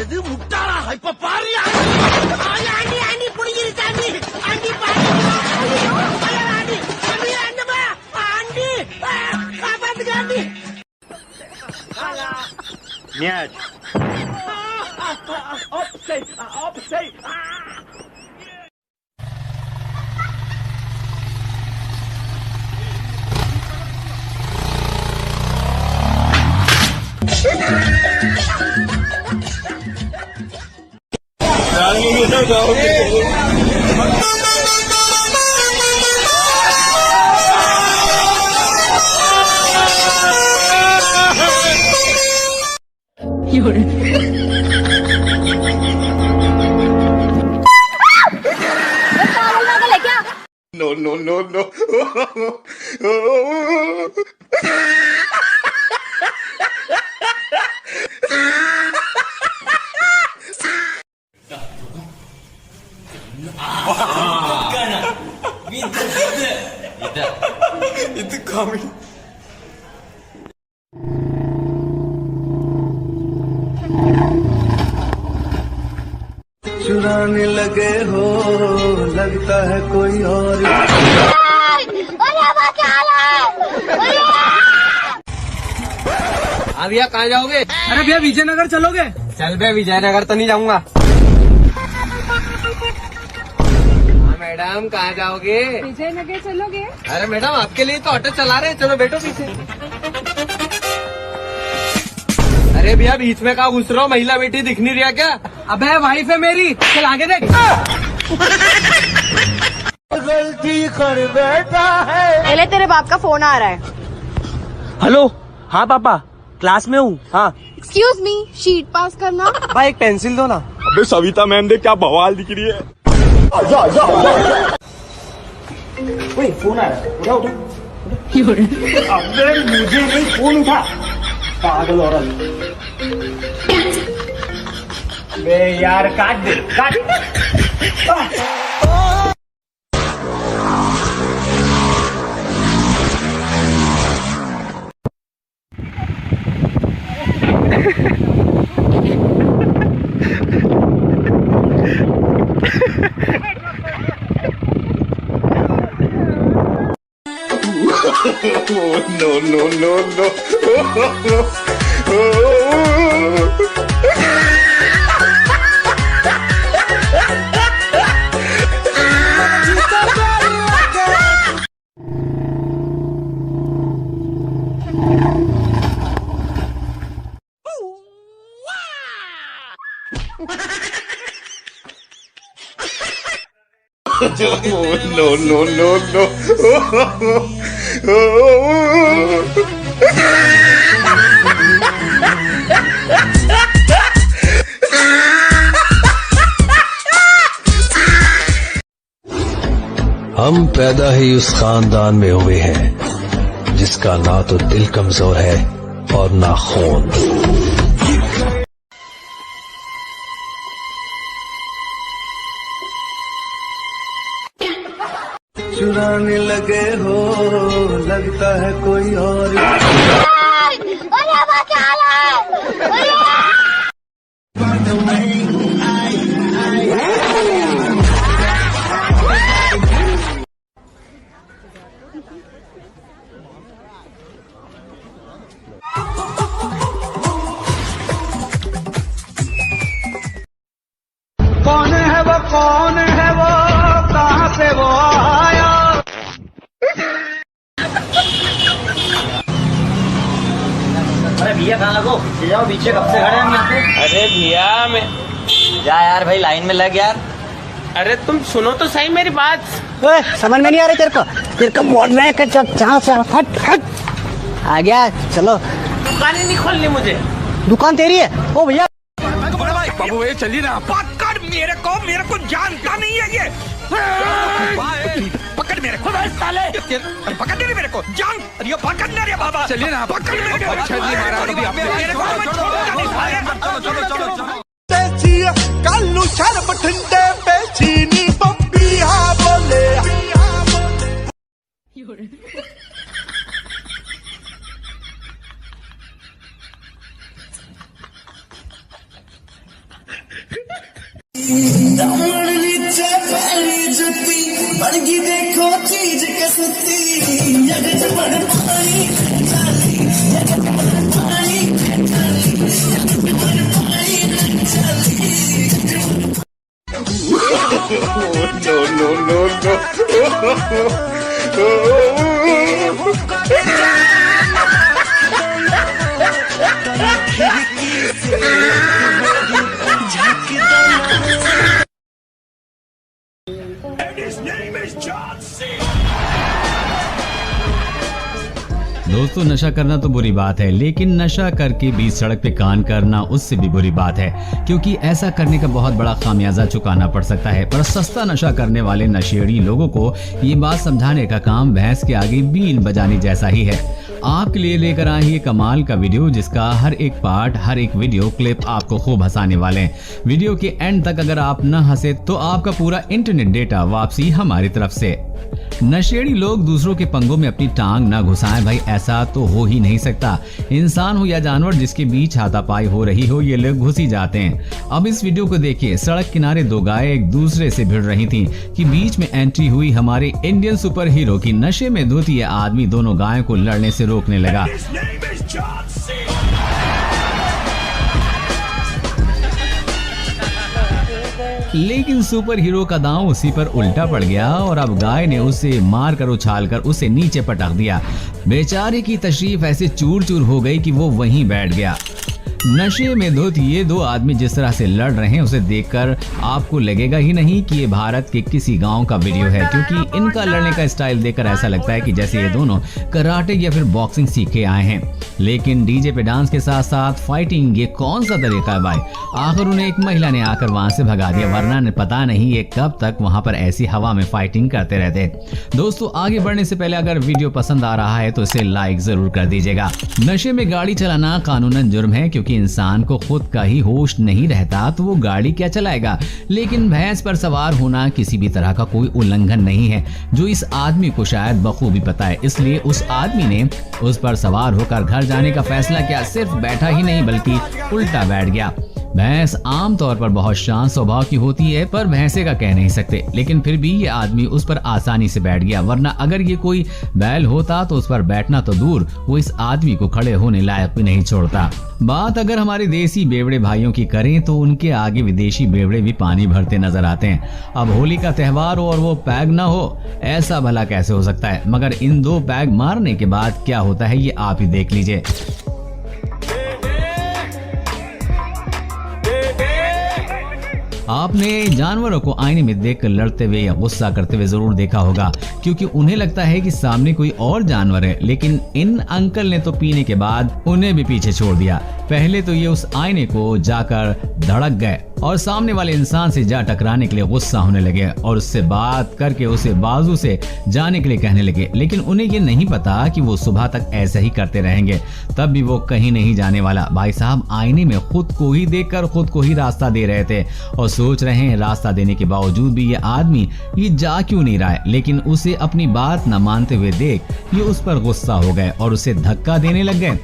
எது முட்டாளா இப்ப பாரு ஆண்டி ஆண்டி புடிங்கிருச்சு ஆண்டி ஆண்டி ஆண்டி ஆண்டி காப்பாத்துங்க aunty Нет. Опсей, опсей. No, no, no, no. Itu kami. चुराने लगे हो लगता है कोई और अब भैया कहाँ जाओगे? अरे भैया विजयनगर चलोगे? चल बे विजयनगर तो नहीं जाऊंगा। हाँ मैडम कहाँ जाओगे? विजयनगर चलोगे? अरे मैडम आपके लिए तो ऑटो चला रहे हैं, चलो बैठो पीछे। अरे भैया बीच में कहाँ घुस रहा हो, महिला बेटी दिख नहीं रहा क्या? अबे वाइफ है मेरी, चल आगे देख। गलती कर बैठा है। पहले तेरे बाप का फोन आ रहा है। हेलो, हाँ पापा क्लास में हूँ। हाँ एक्सक्यूज मी, शीट पास करना। भाई एक पेंसिल दो ना। अबे सविता मैम देख क्या बवाल दिख रही है। ओए फोन आ रहा है, उठा उठा। अबे मुझे नहीं फोन उठा। पागल औरत। बे यार काट दे काट। No, no, no, no. No, no, no, no. हम पैदा ही उस खानदान में हुए हैं जिसका ना तो दिल कमजोर है और ना खून। चुराने लगे हो लगता है कोई और कौन है वो, कौन है वो, कहाँ से वो आया? अरे भैया कहाँ लगो, जाओ पीछे कब से खड़े हैं हम यहाँ पे। अरे भैया मैं जा यार भाई लाइन में लग यार। अरे तुम सुनो तो सही मेरी बात। ओए समझ में नहीं आ रहा तेरे को मोड़ में जहाँ से हट हट आ गया। चलो दुकान ही नहीं खोलनी मुझे। दुकान तेरी है? ओ भैया बाबू ये चलिए ना। पकड़ मेरे को जानता नहीं है ये। पकड़ मेरे को साले, पकड़ नहीं मेरे को जान, ये पकड़ नहीं रे बाबा। चलिए ना पकड़ मेरे को। कालू शरब ठंडे पे चीनी पप्पी हाँ बोले। दोस्तों, नशा करना तो बुरी बात है, लेकिन नशा करके बीच सड़क पे कान करना उससे भी बुरी बात है, क्योंकि ऐसा करने का बहुत बड़ा खामियाजा चुकाना पड़ सकता है। पर सस्ता नशा करने वाले नशेड़ी लोगों को ये बात समझाने का काम भैंस के आगे बीन बजाने जैसा ही है। आपके लिए लेकर आए ये कमाल का वीडियो, जिसका हर एक पार्ट, हर एक वीडियो क्लिप आपको खूब हंसाने वाले हैं। वीडियो के एंड तक अगर आप न हंसे तो आपका पूरा इंटरनेट डेटा वापसी हमारी तरफ से। नशेड़ी लोग दूसरों के पंगों में अपनी टांग ना घुसाएं भाई, ऐसा तो हो ही नहीं सकता। इंसान हो या जानवर, जिसके बीच हाथापाई हो रही हो, ये लोग घुस ही जाते हैं। अब इस वीडियो को देखिए। सड़क किनारे दो गायें एक दूसरे से भिड़ रही थीं कि बीच में एंट्री हुई हमारे इंडियन सुपर हीरो की नशे में धुती आदमी दोनों गायों को लड़ने से रोकने लगा। लेकिन सुपर हीरो का दांव उसी पर उल्टा पड़ गया और अब गाय ने उसे मारकर उछालकर उसे नीचे पटक दिया। बेचारे की तशरीफ ऐसे चूर चूर हो गई कि वो वहीं बैठ गया। नशे में धुत ये दो आदमी जिस तरह से लड़ रहे हैं, उसे देखकर आपको लगेगा ही नहीं कि ये भारत के किसी गांव का वीडियो है, क्योंकि इनका लड़ने का स्टाइल देखकर ऐसा लगता है कि जैसे ये दोनों कराटे या फिर बॉक्सिंग सीख के आए हैं। लेकिन डीजे पे डांस के साथ साथ फाइटिंग, ये कौन सा तरीका है भाई? आखिर उन्हें एक महिला ने आकर वहां से भगा दिया, वरना ने पता नहीं ये कब तक वहां पर ऐसी हवा में फाइटिंग करते रहते। दोस्तों, आगे बढ़ने से पहले अगर वीडियो पसंद आ रहा है तो इसे लाइक जरूर कर दीजिएगा। नशे में गाड़ी चलाना कानूनन जुर्म है, क्योंकि इंसान को खुद का ही होश नहीं रहता तो वो गाड़ी क्या चलाएगा। लेकिन भैंस पर सवार होना किसी भी तरह का कोई उल्लंघन नहीं है, जो इस आदमी को शायद बखूबी पता है। इसलिए उस आदमी ने उस पर सवार होकर घर जाने का फैसला किया। सिर्फ बैठा ही नहीं बल्कि उल्टा बैठ गया। भैंस आमतौर पर बहुत शांत स्वभाव की होती है, पर भैंसे का कह नहीं सकते। लेकिन फिर भी ये आदमी उस पर आसानी से बैठ गया, वरना अगर ये कोई बैल होता तो उस पर बैठना तो दूर, वो इस आदमी को खड़े होने लायक भी नहीं छोड़ता। बात अगर हमारे देसी बेवड़े भाइयों की करें तो उनके आगे विदेशी बेवड़े भी पानी भरते नजर आते हैं। अब होली का त्योहार हो और वो पैग ना हो, ऐसा भला कैसे हो सकता है? मगर इन दो पैग मारने के बाद क्या होता है ये आप ही देख लीजिए। आपने जानवरों को आईने में देखकर लड़ते हुए या गुस्सा करते हुए जरूर देखा होगा, क्योंकि उन्हें लगता है कि सामने कोई और जानवर है। लेकिन इन अंकल ने तो पीने के बाद उन्हें भी पीछे छोड़ दिया। पहले तो ये उस आईने को जाकर धड़क गए और सामने वाले इंसान से जा टकराने के लिए गुस्सा होने लगे और उससे बात करके उसे बाजू से जाने के लिए कहने लगे। लेकिन उन्हें ये नहीं पता कि वो सुबह तक ऐसे ही करते रहेंगे, तब भी वो कहीं नहीं जाने वाला। भाई साहब आईने में खुद को ही देखकर खुद को ही रास्ता दे रहे थे और सोच रहे हैं रास्ता देने के बावजूद भी ये आदमी ये जा क्यों नहीं रहा है। लेकिन उसे अपनी बात न मानते हुए देख ये उस पर गुस्सा हो गए और उसे धक्का देने लग गए।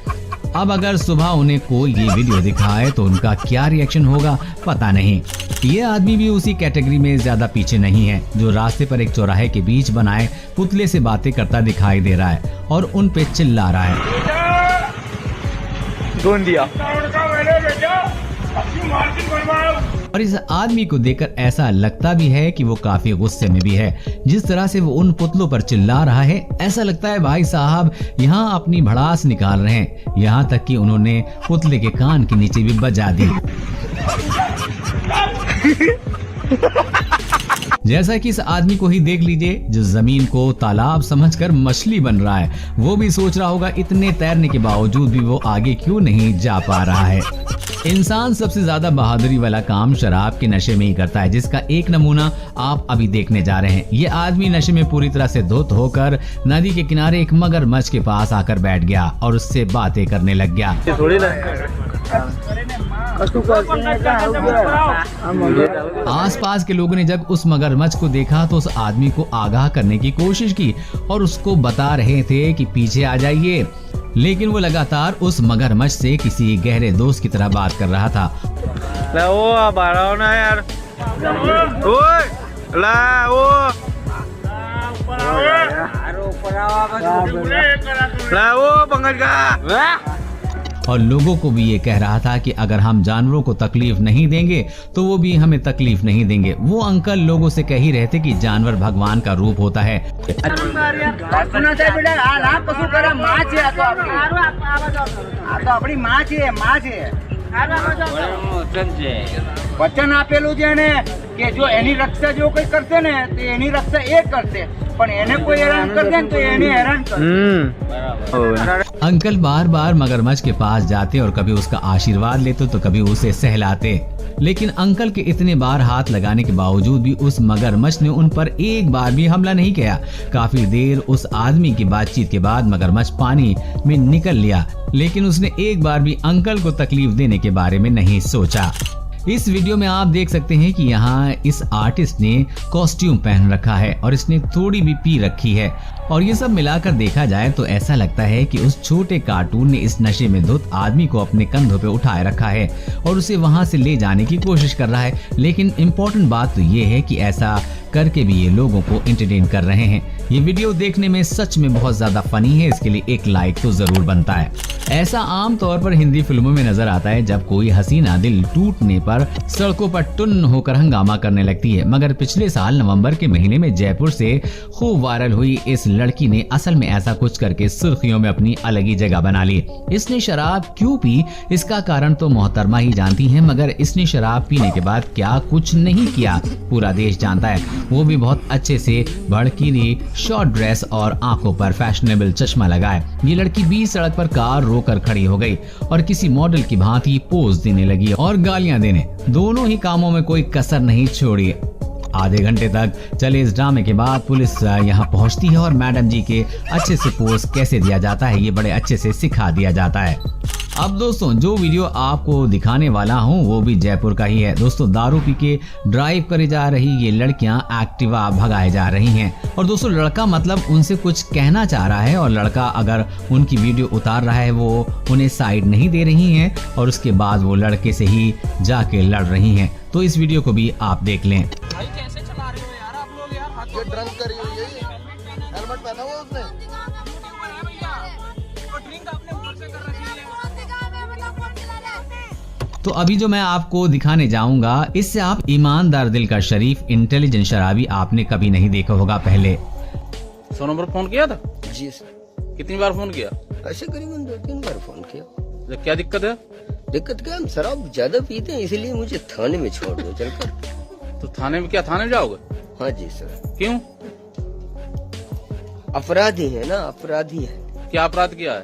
अब अगर सुबह उन्हें कोई ये वीडियो दिखाए तो उनका क्या रिएक्शन होगा पता नहीं। ये आदमी भी उसी कैटेगरी में ज्यादा पीछे नहीं है, जो रास्ते पर एक चौराहे के बीच बनाए पुतले से बातें करता दिखाई दे रहा है और उन पे चिल्ला रहा है। और इस आदमी को देखकर ऐसा लगता भी है कि वो काफी गुस्से में भी है। जिस तरह से वो उन पुतलों पर चिल्ला रहा है, ऐसा लगता है भाई साहब यहाँ अपनी भड़ास निकाल रहे हैं। यहाँ तक कि उन्होंने पुतले के कान के नीचे भी बजा दी। जैसा कि इस आदमी को ही देख लीजिए, जो जमीन को तालाब समझकर मछली बन रहा है। वो भी सोच रहा होगा इतने तैरने के बावजूद भी वो आगे क्यों नहीं जा पा रहा है। इंसान सबसे ज्यादा बहादुरी वाला काम शराब के नशे में ही करता है, जिसका एक नमूना आप अभी देखने जा रहे हैं। ये आदमी नशे में पूरी तरह से धुत होकर नदी के किनारे एक मगरमच्छ के पास आकर बैठ गया और उससे बातें करने लग गया। आसपास के लोगों ने जब उस मगरमच्छ को देखा तो उस आदमी को आगाह करने की कोशिश की और उसको बता रहे थे कि पीछे आ जाइए, लेकिन वो लगातार उस मगरमच्छ से किसी गहरे दोस्त की तरह बात कर रहा था। वो यार और लोगों को भी ये कह रहा था कि अगर हम जानवरों को तकलीफ नहीं देंगे तो वो भी हमें तकलीफ नहीं देंगे। वो अंकल लोगों से कह ही रहे थे कि जानवर भगवान का रूप होता है। વચન આપેલું છે ને કે જો એની રક્ષા જો કોઈ કરશે ને તો એની રક્ષા એ કરશે, પણ એને કોઈ હેરાન કરશે ને તો એને હેરાન કરશે। अंकल बार बार मगरमच्छ के पास जाते और कभी उसका आशीर्वाद लेते तो कभी उसे सहलाते, लेकिन अंकल के इतने बार हाथ लगाने के बावजूद भी उस मगरमच्छ ने उन पर एक बार भी हमला नहीं किया। काफी देर उस आदमी की बातचीत के बाद मगरमच्छ पानी में निकल लिया, लेकिन उसने एक बार भी अंकल को तकलीफ देने के बारे में नहीं सोचा। इस वीडियो में आप देख सकते हैं कि यहाँ इस आर्टिस्ट ने कॉस्ट्यूम पहन रखा है और इसने थोड़ी भी पी रखी है, और ये सब मिलाकर देखा जाए तो ऐसा लगता है कि उस छोटे कार्टून ने इस नशे में धुत आदमी को अपने कंधों पे उठाए रखा है और उसे वहां से ले जाने की कोशिश कर रहा है। लेकिन इम्पोर्टेंट बात तो ये है कि ऐसा करके भी ये लोगों को एंटरटेन कर रहे हैं। ये वीडियो देखने में सच में बहुत ज्यादा फनी है, इसके लिए एक लाइक तो जरूर बनता है। ऐसा आम तौर पर हिंदी फिल्मों में नजर आता है जब कोई हसीना दिल टूटने पर सड़कों पर टुन्न होकर हंगामा करने लगती है, मगर पिछले साल नवंबर के महीने में जयपुर से खूब वायरल हुई इस लड़की ने असल में ऐसा कुछ करके सुर्खियों में अपनी अलग ही जगह बना ली। इसने शराब क्यों पी इसका कारण तो मोहतरमा ही जानती हैं, मगर इसने शराब पीने के बाद क्या कुछ नहीं किया पूरा देश जानता है। वो भी बहुत अच्छे से भड़कीली शॉर्ट ड्रेस और आंखों पर फैशनेबल चश्मा लगाए। ये लड़की बीच सड़क पर कार रोकर खड़ी हो गई और किसी मॉडल की भांति पोज देने लगी और गालियां देने। दोनों ही कामों में कोई कसर नहीं छोड़ी। आधे घंटे तक चले इस ड्रामे के बाद पुलिस यहाँ पहुँचती है और मैडम जी के अच्छे से पोज कैसे दिया जाता है ये बड़े अच्छे से सिखा दिया जाता है। अब दोस्तों जो वीडियो आपको दिखाने वाला हूँ वो भी जयपुर का ही है। दोस्तों दारू पी के ड्राइव करे जा रही ये लड़कियां एक्टिवा भगाए जा रही हैं, और दोस्तों लड़का मतलब उनसे कुछ कहना चाह रहा है और लड़का अगर उनकी वीडियो उतार रहा है वो उन्हें साइड नहीं दे रही हैं और उसके बाद वो लड़के से ही जाके लड़ रही हैं। तो इस वीडियो को भी आप देख लें। भाई कैसे चला रहे हो यार आप लोग यार, हाथ ये ड्रंक करी हुई है, हेलमेट पहना हुआ उसने, ड्रिंक आपने ऊपर से कर रखी है। तो अभी जो मैं आपको दिखाने जाऊंगा इससे आप ईमानदार दिल का शरीफ इंटेलिजेंट शराबी आपने कभी नहीं देखा होगा पहले। 100 नंबर फोन किया था? जी सर। कितनी बार फोन किया? ऐसे करीबन 2-3 बार फोन किया। क्या दिक्कत है? दिक्कत क्या, हम शराब ज्यादा पीते हैं इसलिए मुझे थाने में छोड़ दो चलकर। तो थाने में क्या, थाने में जाओगे? हाँ जी सर। क्यों? अपराधी है ना, अपराधी है। क्या अपराध किया है?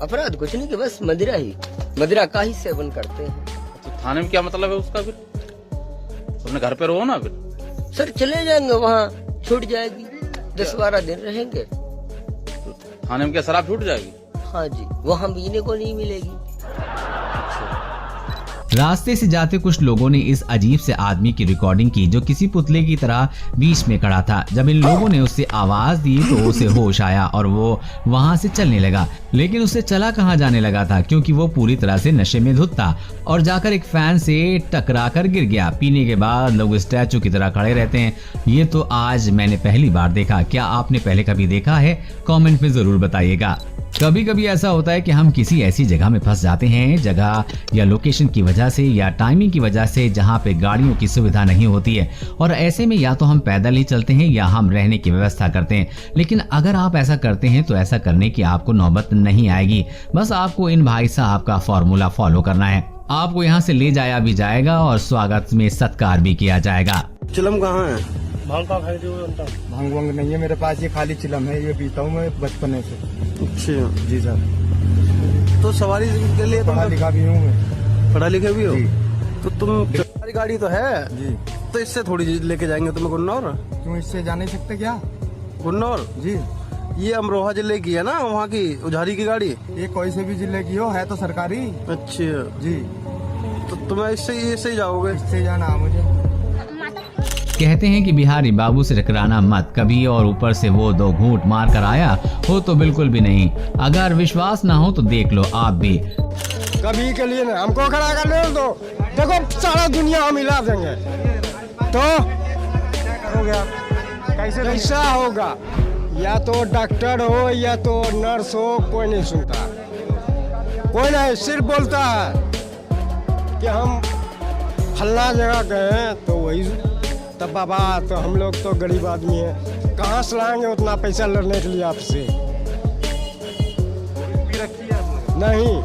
अपराध कुछ नहीं कि बस मदिरा का ही सेवन करते हैं। तो थाने में क्या मतलब है उसका? फिर अपने घर पे रहो ना। फिर सर चले जाएंगे वहाँ, छूट जाएगी, 10-12 दिन रहेंगे। तो थाने में क्या शराब छूट जाएगी? हाँ जी, वहाँ पीने को नहीं मिलेगी। रास्ते से जाते कुछ लोगों ने इस अजीब से आदमी की रिकॉर्डिंग की जो किसी पुतले की तरह बीच में खड़ा था। जब इन लोगों ने उससे आवाज दी तो उसे होश आया और वो वहां से चलने लगा, लेकिन उससे चला कहां जाने लगा था क्योंकि वो पूरी तरह से नशे में धुत था और जाकर एक फैन से टकरा कर गिर गया। पीने के बाद लोग स्टैचू की तरह खड़े रहते हैं, ये तो आज मैंने पहली बार देखा। क्या आपने पहले कभी देखा है? कमेंट में जरूर बताइएगा। कभी कभी ऐसा होता है कि हम किसी ऐसी जगह में फंस जाते हैं, जगह या लोकेशन की वजह से या टाइमिंग की वजह से जहां पे गाड़ियों की सुविधा नहीं होती है, और ऐसे में या तो हम पैदल ही चलते हैं या हम रहने की व्यवस्था करते हैं। लेकिन अगर आप ऐसा करते हैं तो ऐसा करने की आपको नौबत नहीं आएगी। बस आपको इन भाई साहब का फॉर्मूला फॉलो करना है। आपको यहाँ से ले जाया भी जाएगा और स्वागत में सत्कार भी किया जाएगा। चिलम कहाँ है? भांग वांग नहीं है मेरे पास, ये खाली चिलम है, ये पीता हूँ मैं बचपने से। अच्छा जी सर। तो सवारी के लिए पढ़ा लिखा भी हूँ मैं। पढ़ा लिखा भी हो? जी। तो तुम हमारी गाड़ी तो है जी, तो इससे थोड़ी लेके जाएंगे तुम्हें गुन्नौर। क्यों, इससे जा नहीं सकते क्या? गुन्नौर जी, ये अमरोहा जिले की है ना, वहाँ की उझारी की गाड़ी। ये कोई से भी जिले की हो, है तो सरकारी। अच्छा जी, तो तुम्हें इससे ही जाओगे? इससे जाना मुझे। कहते हैं कि बिहारी बाबू से टकराना मत कभी, और ऊपर से वो 2 घूंट मार कर आया हो तो बिल्कुल भी नहीं। अगर विश्वास ना हो तो देख लो आप भी। कभी के लिए ना हमको खड़ा कर ले दो, देखो सारा दुनिया हम हिला देंगे। तो क्या करोगे आप? कैसा होगा? या तो डॉक्टर हो या तो नर्स हो, कोई नहीं सुनता, कोई नहीं, सिर्फ बोलता है कि हम फल्ला जगह गए हैं तो वही। तब बाबा तो हम लोग तो गरीब आदमी हैं, कहाँ से लाएंगे उतना पैसा लड़ने के लिए आपसे? नहीं,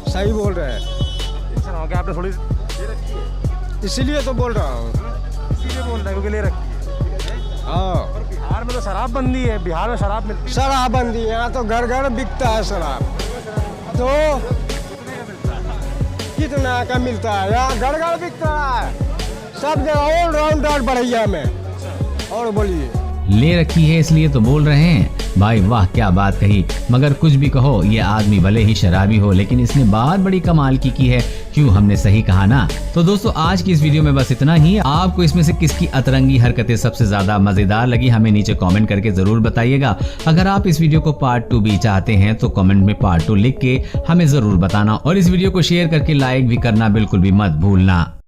सही बोल रहे हैं, आपने थोड़ी इसीलिए तो बोल रहा हूँ। इसीलिए बोल रहे हैं क्योंकि ले रखी है। हाँ, बिहार में तो शराबबंदी है, बिहार में शराब मिलती है। शराबबंदी, यहाँ तो घर घर बिकता है शराब। तो कितना का मिलता है? यहाँ घर घर बिकता है, सब जगह ऑलराउंडर बढ़िया में। और बोलिए, ले रखी है इसलिए तो बोल रहे हैं। भाई वाह, क्या बात कही। मगर कुछ भी कहो, ये आदमी भले ही शराबी हो लेकिन इसने बात बड़ी कमाल की है। क्यों, हमने सही कहा ना। तो दोस्तों आज की इस वीडियो में बस इतना ही। आपको इसमें से किसकी अतरंगी हरकतें सबसे ज्यादा मजेदार लगी, हमें नीचे कमेंट करके जरूर बताइएगा। अगर आप इस वीडियो को पार्ट 2 भी चाहते हैं तो कमेंट में पार्ट 2 लिख के हमें जरूर बताना, और इस वीडियो को शेयर करके लाइक भी करना बिल्कुल भी मत भूलना।